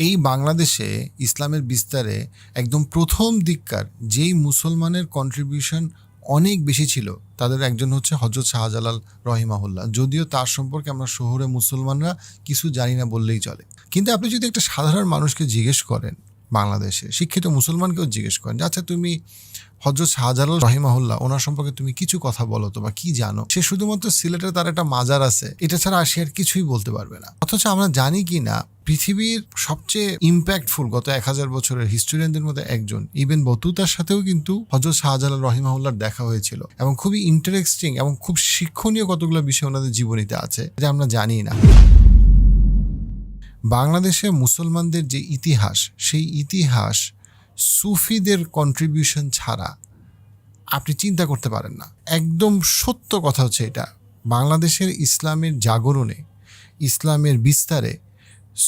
এই বাংলাদেশে ইসলামের বিস্তারে একদম প্রথম দিককার যেই মুসলমানের কন্ট্রিবিউশন অনেক বেশি ছিল তাদের একজন হচ্ছে হযরত শাহজালাল রহিমাহুল্লাহ। যদিও তার সম্পর্কে আমরা শহুরে মুসলমানরা কিছু জানি না বললেই চলে, কিন্তু আপনি যদি একটা সাধারণ মানুষকে জিজ্ঞেস করেন, বাংলাদেশে শিক্ষিত মুসলমানকেও জিজ্ঞেস করেন যে আচ্ছা তুমি হযরত শাহজালাল রহিমাহুল্লাহ ওনার সম্পর্কে তুমি কিছু কথা বলো তো বা কি জানো, সে শুধুমাত্র সিলেটে তার একটা মাজার আছে এটা ছাড়া সে আর কিছুই বলতে পারবে না। অথচ আমরা জানি কি না পৃথিবীর সবচেয়ে ইম্প্যাক্টফুল গত 1000 বছরের হিস্টোরিয়ানদের মধ্যে একজন ইবেন বতুতার সাথেও কিন্তু হযরত শাহজালাল রহিমাহুল্লাহর দেখা হয়েছিল এবং খুবই ইন্টারেস্টিং এবং খুব শিক্ষণীয় কতগুলো বিষয় ওনাদের জীবনীতে আছে যা আমরা জানি না। বাংলাদেশে মুসলমানদের যে ইতিহাস, সেই ইতিহাস সুফিদের কন্ট্রিবিউশন ছাড়া আপনি চিন্তা করতে পারেন না। একদম সত্য কথা হচ্ছে এটা, বাংলাদেশের ইসলামের জাগরণে, ইসলামের বিস্তারে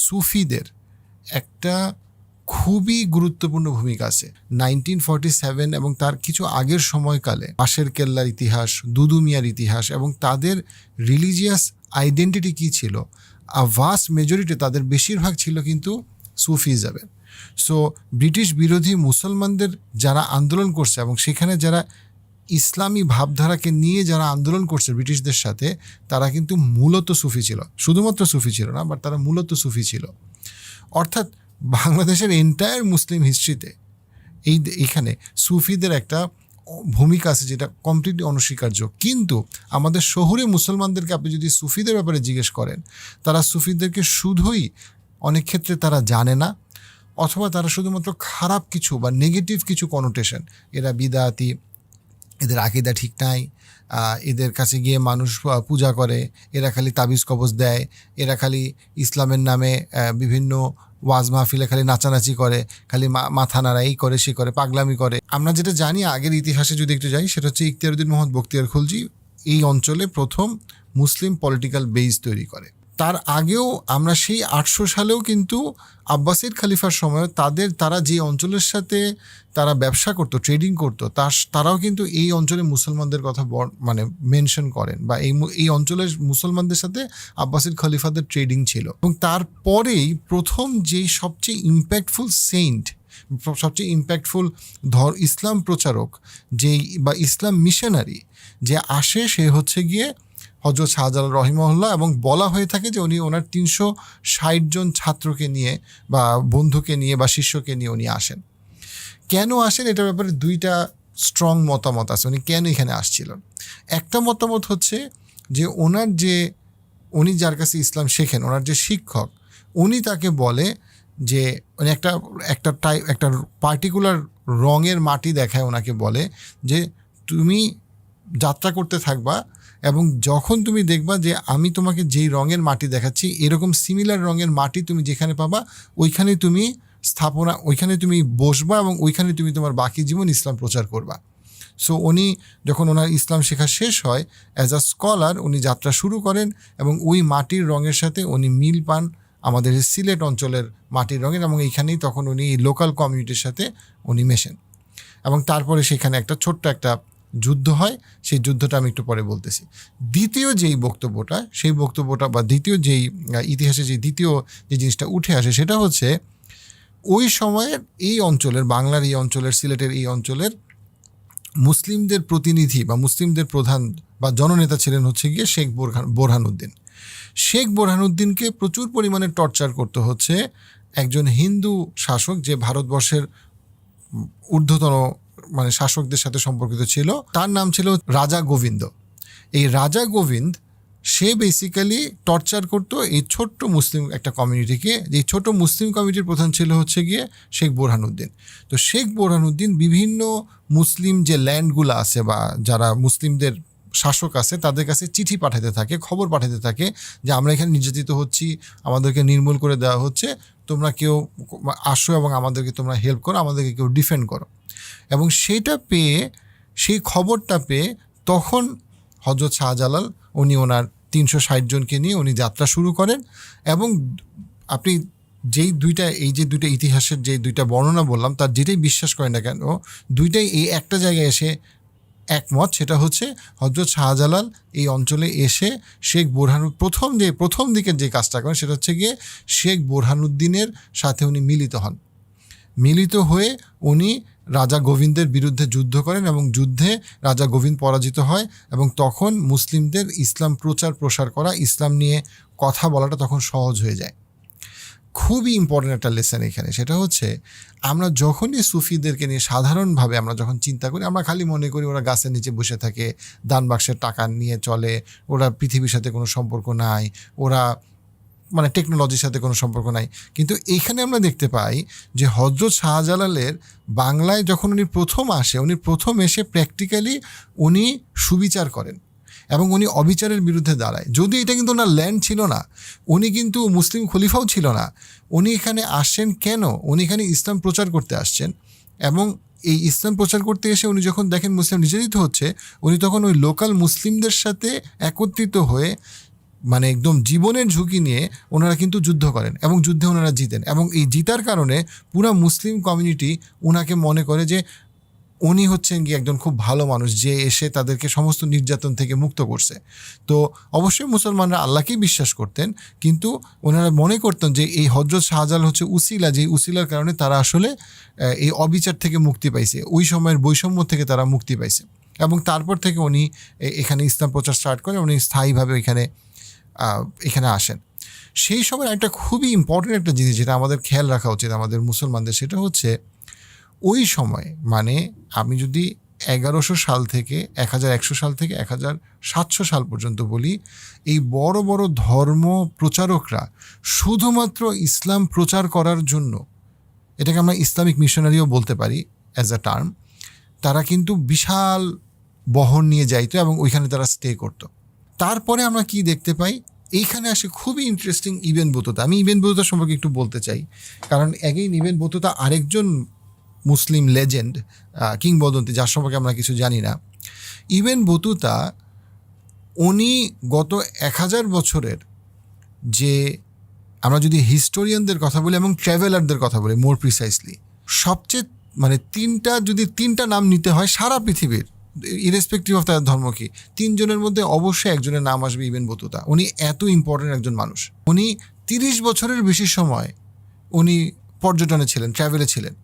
সুফিদের একটা খুবই গুরুত্বপূর্ণ ভূমিকা আছে। 1947 এবং তার কিছু আগের সময়কালে পাশের কেল্লার ইতিহাস, দুদু মিয়ার ইতিহাস এবং তাদের রিলিজিয়াস আইডেন্টিটি কী ছিল, ভাস্ট মেজরিটি তাদের বেশিরভাগ ছিল কিন্তু সুফিজমের। সো ব্রিটিশ বিরোধী মুসলমানদের যারা আন্দোলন করছে এবং সেখানে যারা ইসলামী ভাবধারাকে নিয়ে যারা আন্দোলন করছে ব্রিটিশদের সাথে, তারা কিন্তু মূলত সুফি ছিল। শুধুমাত্র সুফি ছিল না, বাট তারা মূলত সুফি ছিল। অর্থাৎ বাংলাদেশের এন্টায়ার মুসলিম হিস্ট্রিতে এইখানে সুফিদের একটা ভূমিকা আছে যেটা কমপ্লিটলি অনস্বীকার্য। কিন্তু আমাদের শহুরে মুসলমানদেরকে আপনি যদি সুফিদের ব্যাপারে জিজ্ঞেস করেন, তারা সুফিদেরকে শুধুই অনেক ক্ষেত্রে তারা জানে না, অথবা তারা শুধুমাত্র খারাপ কিছু বা নেগেটিভ কিছু কনোটেশন, এরা বিদাতি, এদের আকীদা ঠিক নাই, এদের কাছে গিয়ে মানুষ পূজা করে, এরা খালি তাবিজ কবজ দেয়, এরা খালি ইসলামের নামে বিভিন্ন ওয়াজ মাহফিলে খালি নাচানাচি করে, খালি মাথা নাড়া, এই করে সে করে, পাগলামি করে। আমরা যেটা জানি আগের ইতিহাসে যদি একটু যাই, সেটা হচ্ছে ইখতিয়ারউদ্দিন মোহাম্মদ বখতিয়ার খলজি এই অঞ্চলে প্রথম মুসলিম পলিটিক্যাল বেস তৈরি করে। তার আগেও আমরা সেই 800 সালেও কিন্তু আব্বাসিদ খলিফার সময় তারা যে অঞ্চলের সাথে তারা ব্যবসা করতো, ট্রেডিং করতো, তারাও কিন্তু এই অঞ্চলে মুসলমানদের কথা মানে মেনশন করেন, বা এই অঞ্চলের মুসলমানদের সাথে আব্বাসিদ খলিফাদের ট্রেডিং ছিল। এবং তারপরেই প্রথম যেই সবচেয়ে ইম্প্যাক্টফুল সেন্ট, সবচেয়ে ইম্প্যাক্টফুল ইসলাম প্রচারক যেই বা ইসলাম মিশনারি যে আসে, সে হচ্ছে গিয়ে হযরত শাহজালাল রহিমাহুল্লাহ। এবং বলা হয়ে থাকে যে উনি ওনার 360 জন ছাত্রকে নিয়ে বা বন্ধুকে নিয়ে বা শিষ্যকে নিয়ে উনি আসেন। কেন আসেন এটার ব্যাপারে দুইটা স্ট্রং মতামত আছে উনি কেন এখানে আসছিলেন। একটা মতামত হচ্ছে যে উনি যার কাছে ইসলাম শেখেন, ওনার যে শিক্ষক, উনি তাকে বলে যে উনি একটা পার্টিকুলার রঙের মাটি দেখায়, ওনাকে বলে যে তুমি যাত্রা করতে থাকবা এবং যখন তুমি দেখবা যে আমি তোমাকে যেই রঙের মাটি দেখাচ্ছি এরকম সিমিলার রঙের মাটি তুমি যেখানে পাবা ওইখানে তুমি ওইখানে তুমি বসবা এবং ওইখানে তুমি তোমার বাকি জীবন ইসলাম প্রচার করবা। সো উনি যখন ওনার ইসলাম শেখা শেষ হয়, অ্যাজ আ স্কলার উনি যাত্রা শুরু করেন এবং ওই মাটির রঙের সাথে উনি মিল পান আমাদের সিলেট অঞ্চলের মাটির রঙের, এবং এইখানেই তখন উনি লোকাল কমিউনিটির সাথে উনি মেশেন। এবং তারপরে সেখানে একটা ছোট্ট একটা যুদ্ধ হয়, সেই যুদ্ধটা আমি একটু পরে বলতেছি। দ্বিতীয় যেই বক্তব্যটা বা দ্বিতীয় যেই ইতিহাসে দ্বিতীয় যে জিনিসটা উঠে আসে, সেটা হচ্ছে ওই সময়ের এই অঞ্চলের, বাংলার এই অঞ্চলের, সিলেটের এই অঞ্চলের মুসলিমদের প্রতিনিধি বা মুসলিমদের প্রধান বা জননেতা ছিলেন হচ্ছে গিয়ে শেখ বোরহানউদ্দিন। শেখ বোরহানউদ্দিনকে প্রচুর পরিমাণে টর্চার করতে হচ্ছে একজন হিন্দু শাসক যে ভারতবর্ষের ঊর্ধ্বতন মানে শাসকদের সাথে সম্পর্কিত ছিল। তার নাম ছিল রাজা গোবিন্দ। এই রাজা গোবিন্দ সে বেসিক্যালি টর্চার করতো এই ছোট্ট মুসলিম একটা কমিউনিটিকে। এই ছোট মুসলিম কমিউনিটির প্রধান ছিল হচ্ছে গিয়ে শেখ বোরহানউদ্দিন। তো শেখ বোরহানউদ্দিন বিভিন্ন মুসলিম যে ল্যান্ডগুলো আছে বা যারা মুসলিমদের শাসক আছে তাদের কাছে চিঠি পাঠাতে থাকে, খবর পাঠাতে থাকে যে আমরা এখানে নির্যাতিত হচ্ছি, আমাদেরকে নির্মূল করে দেওয়া হচ্ছে, তোমরা কেউ আসো এবং আমাদেরকে তোমরা হেল্প করো, আমাদেরকে কেউ ডিফেন্ড করো। এবং সেই খবরটা পেয়ে তখন হযরত শাহজালাল উনি ওনার 360 জনকে নিয়ে উনি যাত্রা শুরু করেন। এবং আপনি এই যে দুইটা ইতিহাসের যে দুইটা বর্ণনা বললাম, তার যেটাই বিশ্বাস করেন না কেন, দুইটাই এই একটা জায়গায় এসে একমত, সেটা হচ্ছে হযরত শাহজালাল এই অঞ্চলে এসে শেখ প্রথম দিকের যে কাজটা করেন সেটা হচ্ছে গিয়ে শেখ বোরহানুদ্দিনের সাথে উনি মিলিত হয়ে উনি রাজা গোবিন্দের বিরুদ্ধে যুদ্ধ করেন এবং যুদ্ধে রাজা গোবিন্দ পরাজিত হয় এবং তখন মুসলিমদের ইসলাম প্রসার করা, ইসলাম নিয়ে কথা বলাটা তখন সহজ হয়ে যায়। খুবই ইম্পর্টেন্ট একটা লেসন এখানে, সেটা হচ্ছে আমরা যখনই সুফিদেরকে নিয়ে সাধারণভাবে আমরা যখন চিন্তা করি, আমরা খালি মনে করি ওরা গাছের নিচে বসে থাকে, দান বাক্সের টাকা নিয়ে চলে, ওরা পৃথিবীর সাথে কোনো সম্পর্ক নাই, ওরা মানে টেকনোলজির সাথে কোনো সম্পর্ক নাই। কিন্তু এইখানে আমরা দেখতে পাই যে হযরত শাহজালালের বাংলায় যখন উনি প্রথম এসে প্র্যাকটিক্যালি উনি সুবিচার করেন এবং উনি অবিচারের বিরুদ্ধে দাঁড়ায়। যদি এটা কিন্তু ওনার ল্যান্ড ছিল না, উনি কিন্তু মুসলিম খলিফাও ছিল না, উনি এখানে আসছেন কেন? উনি এখানে ইসলাম প্রচার করতে আসছেন এবং এই ইসলাম প্রচার করতে এসে উনি যখন দেখেন মুসলিম নির্যাতিত হচ্ছে, উনি তখন ওই লোকাল মুসলিমদের সাথে একত্রিত হয়ে মানে একদম জীবনের ঝুঁকি নিয়ে ওনারা কিন্তু যুদ্ধ করেন এবং যুদ্ধে ওনারা জিতেন এবং এই জিতার কারণে পুরা মুসলিম কমিউনিটি ওনাকে মনে করে যে উনি হচ্ছেন কি একজন খুব ভালো মানুষ যে এসে তাদেরকে সমস্ত নির্যাতন থেকে মুক্ত করছে। তো অবশ্যই মুসলমানরা আল্লাহকেই বিশ্বাস করতেন, কিন্তু ওনারা মনে করতেন যে এই হযরত শাহজালাল হচ্ছে উসিলা, যে উসিলার কারণে তারা আসলে এই অবিচার থেকে মুক্তি পাইছে, ওই সময়ের বৈষম্য থেকে তারা মুক্তি পাইছে। এবং তারপর থেকে উনি এখানে ইসলাম প্রচার স্টার্ট করেন, উনি স্থায়ীভাবে এখানে আসেন। সেই সময় একটা খুবই ইম্পর্টেন্ট একটা জিনিস যেটা আমাদের খেয়াল রাখা উচিত আমাদের মুসলমানদের, সেটা হচ্ছে ওই সময় মানে আমি যদি 1100 সাল থেকে 1100 সাল থেকে 1700 সাল পর্যন্ত বলি, এই বড় বড় ধর্ম প্রচারকরা শুধুমাত্র ইসলাম প্রচার করার জন্য, এটাকে আমরা ইসলামিক মিশনারিও বলতে পারি অ্যাজ আ টার্ম, তারা কিন্তু বিশাল বহর নিয়ে যাইতো এবং ওইখানে তারা স্টে করতো। তারপরে আমরা কি দেখতে পাই, এইখানে আসে খুবই ইন্টারেস্টিং ইবেন বতুতা। আমি ইবেন বতুতা সম্পর্কে একটু বলতে চাই, কারণ এগেইন ইবেন বতুতা আরেকজন মুসলিম লেজেন্ড, কিংবদন্তি, যার সম্পর্কে আমরা কিছু জানি না। ইবেন বতুতা উনি গত 1000 বছরের, যে আমরা যদি হিস্টোরিয়ানদের কথা বলি এবং ট্রাভেলারদের কথা বলি মোর প্রিসাইসলি, সবচেয়ে মানে তিনটা নাম নিতে হয় সারা পৃথিবীর, ইরেসপেক্টিভ অফ তার ধর্ম কি, 3 জনের মধ্যে অবশ্যই একজনের নাম আসবে ইবেন বতুতা। উনি এত ইম্পর্টেন্ট একজন মানুষ। উনি 30 বছরের বেশি সময় উনি পর্যটনে ছিলেন, ট্রাভেলে ছিলেন।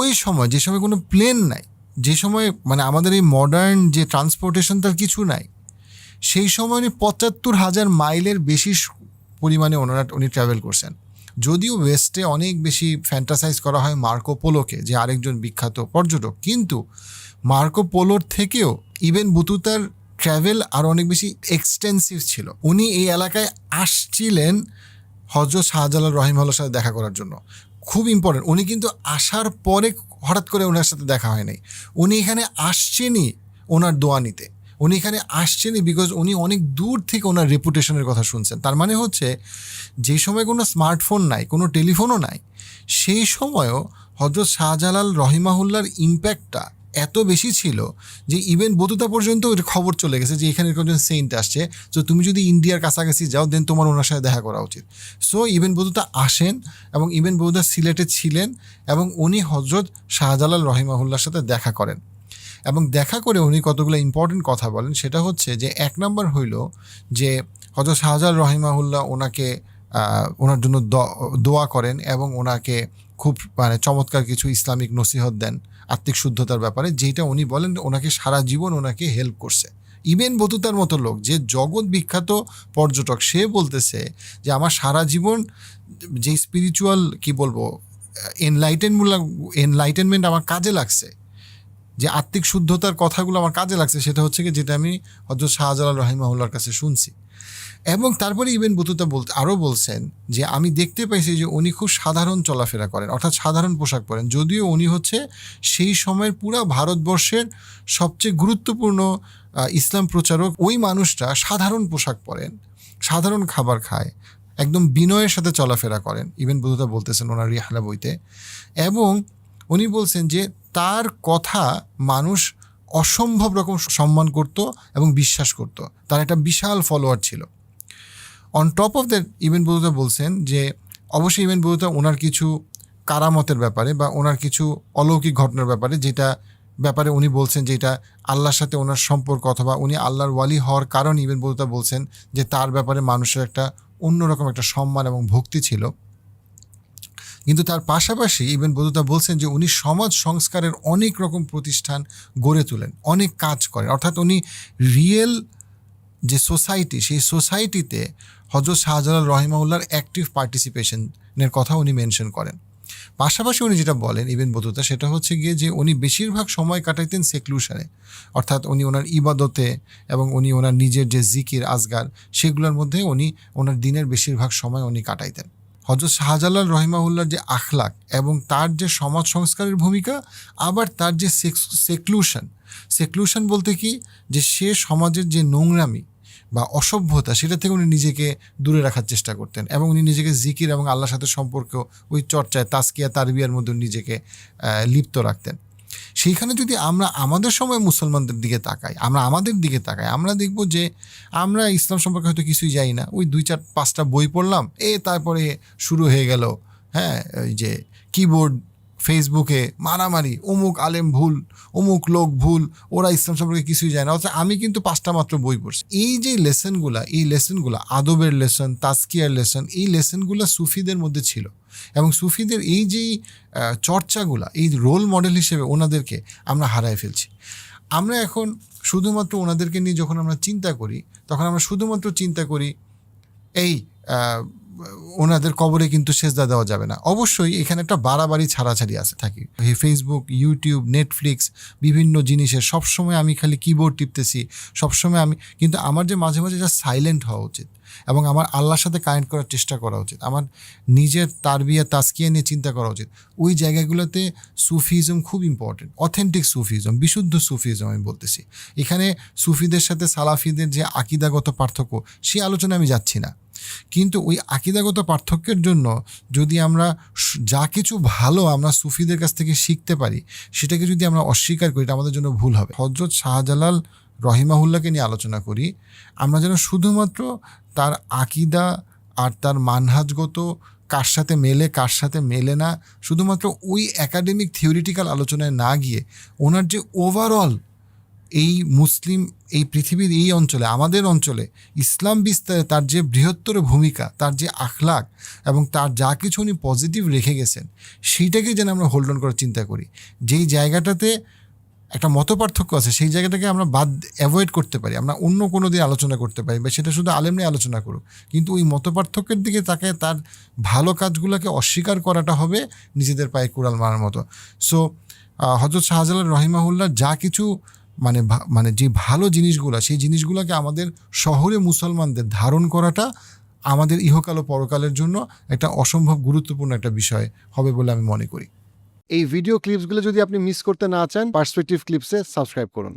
ওই সময় যে সময় কোনো প্লেন নাই, যে সময় মানে আমাদের এই মডার্ন যে ট্রান্সপোর্টেশন তার কিছু নাই, সেই সময় উনি ৭৫,০০০ মাইলের বেশি পরিমাণে উনি ট্রাভেল করছেন। যদিও ওয়েস্টে অনেক বেশি ফ্যান্টাসাইজ করা হয় মার্কো পোলোকে, যে আরেকজন বিখ্যাত পর্যটক, কিন্তু মার্কো পোলোর থেকেও ইবেন বতুতার ট্রাভেল আরও অনেক বেশি এক্সটেন্সিভ ছিল। উনি এই এলাকায় আসছিলেন হযরত শাহজালাল রহিমাহুল্লাহর সাথে দেখা করার জন্য। খুব ইম্পর্টেন্ট, উনি কিন্তু আসার পরে হঠাৎ করে ওনার সাথে দেখা হয় নাই, উনি এখানে আসছেনই ওনার দোয়া নিতে। উনি এখানে আসছেনই বিকজ উনি অনেক দূর থেকে ওনার রেপুটেশনের কথা শুনছেন। তার মানে হচ্ছে যে সময় কোনো স্মার্টফোন নাই, কোনো টেলিফোনও নাই, সেই সময়ও হযরত শাহজালাল রহিমাহুল্লাহর ইম্প্যাক্টটা এত বেশি ছিল যে ইবেন বতুতা পর্যন্ত ওই খবর চলে গেছে যে এখানে একজন সেন্ট আসছে, তো তুমি যদি ইন্ডিয়ার কাছাকাছি যাও দেন তোমার ওনার সাথে দেখা করা উচিত। সো ইবেন বতুতা আসেন এবং ইবেন বতুতা সিলেটে ছিলেন এবং উনি হযরত শাহজালাল রহিমাহুল্লাহর সাথে দেখা করেন এবং দেখা করে উনি কতগুলো ইম্পর্টেন্ট কথা বলেন। সেটা হচ্ছে যে 1 নম্বর হইল যে হযরত শাহজালাল রহিমাহুল্লাহ ওনার জন্য দোয়া করেন এবং ওনাকে খুব মানে চমৎকার কিছু ইসলামিক নসিহত দেন আত্মিক শুদ্ধতার ব্যাপারে, যেটা উনি বলেন ওনাকে সারা জীবন ওনাকে হেল্প করছে। ইবেন বতুতার মতো লোক, যে জগৎ বিখ্যাত পর্যটক, সে বলতেছে যে আমার সারা জীবন যে স্পিরিচুয়াল কি বলবো এনলাইটেনমেন্ট আমার কাজে লাগছে, যে আত্মিক শুদ্ধতার কথাগুলো আমার কাজে লাগছে, সেটা হচ্ছে কি যেটা আমি হযরত শাহজালাল রহিমাহুল্লাহর কাছে শুনছি। এবং তারপরে ইবেন বতুতা আরও বলছেন যে আমি দেখতে পাইছি যে উনি খুব সাধারণ চলাফেরা করেন, অর্থাৎ সাধারণ পোশাক পরেন, যদিও উনি হচ্ছে সেই সময়ের পুরা ভারতবর্ষের সবচেয়ে গুরুত্বপূর্ণ ইসলাম প্রচারক। ওই মানুষটা সাধারণ পোশাক পরেন, সাধারণ খাবার খায়, একদম বিনয়ের সাথে চলাফেরা করেন, ইবেন বতুতা বলতেছেন ওনার রিহালা বইতে। এবং উনি বলছেন যে তার কথা মানুষ অসম্ভব রকম সম্মান করত এবং বিশ্বাস করত, তার একটা বিশাল ফলোয়ার ছিল। On top of that ibn Battuta বলছেন যে অবশ্যই ইবেন বতুতা ওনার কিছু কারামতের ব্যাপারে বা ওনার কিছু অলৌকিক ঘটনার ব্যাপারে, যেটা ব্যাপারে উনি বলছেন যে এটা আল্লাহর সাথে ওনার সম্পর্ক, অথবা উনি আল্লাহর ওয়ালি হওয়ার কারণে ইবন বতুতা বলছেন যে তার ব্যাপারে মানুষের একটা অন্যরকম একটা সম্মান এবং ভক্তি ছিল। কিন্তু তার পাশাপাশি ইবন বতুতা বলছেন যে উনি সমাজ সংস্কারের অনেক রকম প্রতিষ্ঠান গড়ে তোলেন, অনেক কাজ করেন, অর্থাৎ উনি রিয়েল যে সোসাইটি, সেই সোসাইটিতে হযরত শাহজালাল রহিমাহুল্লাহর অ্যাক্টিভ পার্টিসিপেশনের কথা উনি মেনশন করেন। পাশাপাশি উনি যেটা বলেন ইবন বতুতা, সেটা হচ্ছে গিয়ে যে উনি বেশিরভাগ সময় কাটাইতেন সেক্লুশনে, অর্থাৎ উনি ওনার ইবাদতে এবং উনি ওনার নিজের যে জিকির আজগার সেগুলোর মধ্যে উনি ওনার দিনের বেশিরভাগ সময় উনি কাটাইতেন। হযরত শাহজালাল রহিমাহুল্লাহর যে আখলাক এবং তার যে সমাজ সংস্কারের ভূমিকা, আবার তার যে সেক্লুশন বলতে কি, যে সে সমাজের যে নোংরামি বা অসভ্যতা সেটা থেকে উনি নিজেকে দূরে রাখার চেষ্টা করতেন, এবং উনি নিজেকে জিকির এবং আল্লাহর সাথে সম্পর্ক ওই চর্চায় তাজকিয়া তারবিয়ার মধ্যে নিজেকে লিপ্ত রাখতেন। সেইখানে যদি আমরা আমাদের সময় মুসলমানদের দিকে তাকাই, আমাদের দিকে তাকাই, আমরা দেখব যে আমরা ইসলাম সম্পর্কে হয়তো কিছুই জানি না, ওই 2-4-5টা বই পড়লাম, তারপরে শুরু হয়ে গেল ওই যে কিবোর্ড ফেসবুকে মারামারি, অমুক আলেম ভুল, অমুক লোক ভুল, ওরা ইসলাম সম্পর্কে কিছুই জানে না। অর্থাৎ আমি কিন্তু 5টা মাত্র বই পড়ছি। এই যে লেসনগুলো আদবের লেসন, তাজকিয়ার লেসন, এই লেসনগুলো সুফিদের মধ্যে ছিল, এবং সুফিদের এই যেই চর্চাগুলা, এই রোল মডেল হিসেবে ওনাদেরকে আমরা হারায় ফেলছি। আমরা এখন শুধুমাত্র ওনাদেরকে নিয়ে যখন আমরা চিন্তা করি, তখন আমরা শুধুমাত্র চিন্তা করি এই ওনাদের কবরে কিন্তু সেজদা দেওয়া যাবে না। অবশ্যই এখানে একটা বাড়াবাড়ি ছাড়াছাড়ি আছে থাকি, ফেসবুক, ইউটিউব, নেটফ্লিক্স, বিভিন্ন জিনিসের সবসময় আমি খালি কিবোর্ড টিপতেছি সবসময় আমি, কিন্তু আমার যে মাঝে মাঝে যা সাইলেন্ট হওয়া উচিত এবং আমার আল্লাহর সাথে কানেক্ট করার চেষ্টা করা উচিত, আমার নিজের তারবিয়া তাজকিয়া নিয়ে চিন্তা করা উচিত, ওই জায়গাগুলোতে সুফিজম খুব ইম্পর্টেন্ট। অথেন্টিক সুফিজম, বিশুদ্ধ সুফিজম আমি বলতেছি। এখানে সুফিদের সাথে সালাফিদের যে আকিদাগত পার্থক্য, সেই আলোচনা আমি যাচ্ছি না, কিন্তু ওই আকিদাগত পার্থক্যের জন্য যদি আমরা যা কিছু ভালো আমরা সুফিদের কাছ থেকে শিখতে পারি সেটাকে যদি আমরা অস্বীকার করি, এটা আমাদের জন্য ভুল হবে। হযরত শাহজালাল রহিমাহুল্লাহকে নিয়ে আলোচনা করি, আমরা যেন শুধুমাত্র তার আকিদা আর তার মানহাজগত কার সাথে মেলে কার সাথে মেলে না, শুধুমাত্র ওই একাডেমিক থিওরিটিক্যাল আলোচনায় না গিয়ে ওনার যে ওভারঅল এই মুসলিম, এই পৃথিবীর এই অঞ্চলে, আমাদের অঞ্চলে ইসলাম বিস্তারে তার যে বৃহত্তর ভূমিকা, তার যে আখলাক এবং তার যা কিছু উনি পজিটিভ রেখে গেছেন, সেইটাকে যেন আমরা হোল্ড অন করার চিন্তা করি। যেই জায়গাটাতে একটা মতপার্থক্য আছে সেই জায়গাটাকে আমরা অ্যাভয়েড করতে পারি, আমরা অন্য কোনো দিন আলোচনা করতে পারি, বা সেটা শুধু আলেম নিয়ে আলোচনা করুক, কিন্তু ওই মতপার্থক্যের দিকে তাকে তার ভালো কাজগুলোকে অস্বীকার করাটা হবে নিজেদের পায়ে কুড়াল মারার মতো। সো হযরত শাহজালাল রহিমাহুল্লাহ যা কিছু মানে যে ভালো জিনিসগুলো, সেই জিনিসগুলোকে আমাদের শহরে মুসলমানদের ধারণ করাটা আমাদের ইহকাল ও পরকালের জন্য একটা অসম্ভব গুরুত্বপূর্ণ একটা বিষয় হবে বলে আমি মনে করি। এই ভিডিও ক্লিপসগুলো যদি আপনি মিস করতে না চান, পার্সপেক্টিভ ক্লিপসে সাবস্ক্রাইব করুন।